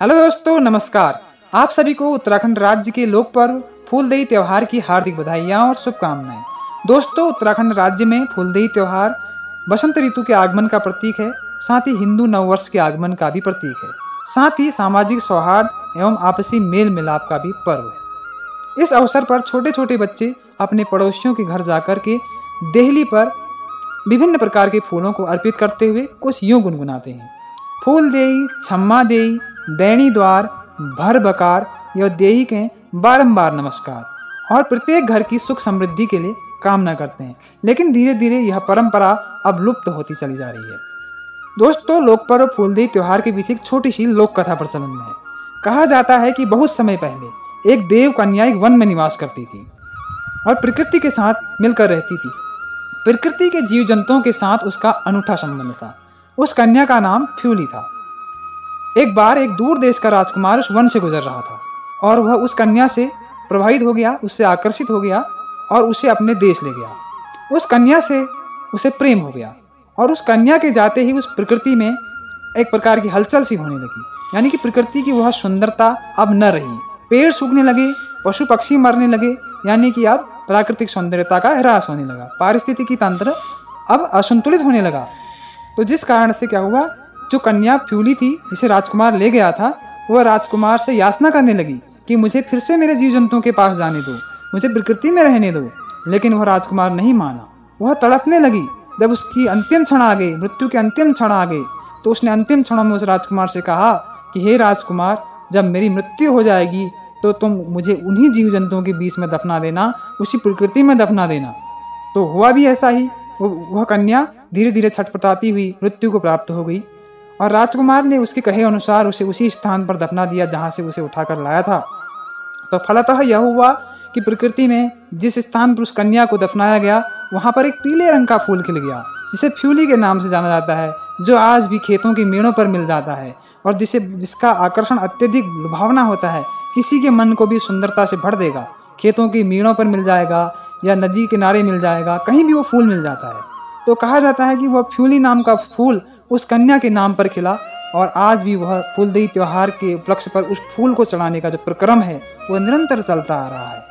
Hello दोस्तों, नमस्कार। आप सभी को उत्तराखंड राज्य के लोक पर्व फूलदेई त्योहार की हार्दिक बधाइयाँ और शुभकामनाएं। दोस्तों, उत्तराखंड राज्य में फूलदेई त्योहार बसंत ऋतु के आगमन का प्रतीक है, साथ ही हिंदू नववर्ष के आगमन का भी प्रतीक है, साथ ही सामाजिक सौहार्द एवं आपसी मेल मिलाप का भी पर्व है। इस अवसर पर छोटे छोटे बच्चे अपने पड़ोसियों के घर जाकर के देहली पर विभिन्न प्रकार के फूलों को अर्पित करते हुए कुछ यूं गुनगुनाते हैं। फूल देई छम्मा देई दैनी द्वार भर बकार यह देही के बारंबार नमस्कार, और प्रत्येक घर की सुख समृद्धि के लिए कामना करते हैं। लेकिन धीरे धीरे यह परंपरा अब लुप्त होती चली जा रही है। दोस्तों, लोक पर्व फूलदेई त्योहार के पीछे एक छोटी सी लोक कथा प्रचलन में है। कहा जाता है कि बहुत समय पहले एक देव कन्या एक वन में निवास करती थी और प्रकृति के साथ मिलकर रहती थी। प्रकृति के जीव जंतुओं के साथ उसका अनूठा संबंध था। उस कन्या का नाम फ्यूली था। एक बार एक दूर देश का राजकुमार उस वन से गुजर रहा था और वह उस कन्या से प्रभावित हो गया, उससे आकर्षित हो गया और उसे अपने देश ले गया। उस कन्या से उसे प्रेम हो गया और उस कन्या के जाते ही उस प्रकृति में एक प्रकार की हलचल सी होने लगी, यानी कि प्रकृति की वह सुंदरता अब न रही। पेड़ सूखने लगे, पशु पक्षी मरने लगे, यानी कि अब प्राकृतिक सौंदर्यता का ह्रास होने लगा, पारिस्थितिकी तंत्र अब असंतुलित होने लगा। तो जिस कारण से क्या हुआ, जो कन्या फ्यूली थी जिसे राजकुमार ले गया था, वह राजकुमार से याचना करने लगी कि मुझे फिर से मेरे जीव जंतुओं के पास जाने दो, मुझे प्रकृति में रहने दो। लेकिन वह राजकुमार नहीं माना। वह तड़पने लगी। जब उसकी अंतिम क्षण आ गई, मृत्यु के अंतिम क्षण आ गए, तो उसने अंतिम क्षणों में उस राजकुमार से कहा कि हे राजकुमार, जब मेरी मृत्यु हो जाएगी तो तुम मुझे उन्हीं जीव जंतुओं के बीच में दफना देना, उसी प्रकृति में दफना देना। तो हुआ भी ऐसा ही। वह कन्या धीरे धीरे छटपटाती हुई मृत्यु को प्राप्त हो गई और राजकुमार ने उसके कहे अनुसार उसे उसी स्थान पर दफना दिया जहां से उसे उठाकर लाया था। तो फलतः यह हुआ कि प्रकृति में जिस स्थान पर उस कन्या को दफनाया गया, वहां पर एक पीले रंग का फूल खिल गया, जिसे फ्यूली के नाम से जाना जाता है, जो आज भी खेतों के मेड़ों पर मिल जाता है और जिसका आकर्षण अत्यधिक लुभावना होता है। किसी के मन को भी सुंदरता से भर देगा। खेतों की मेड़ों पर मिल जाएगा या नदी किनारे मिल जाएगा, कहीं भी वो फूल मिल जाता है। तो कहा जाता है कि वह फ्यूली नाम का फूल उस कन्या के नाम पर खिला और आज भी वह फूलदेई त्योहार के उपलक्ष्य पर उस फूल को चढ़ाने का जो प्रक्रम है, वह निरंतर चलता आ रहा है।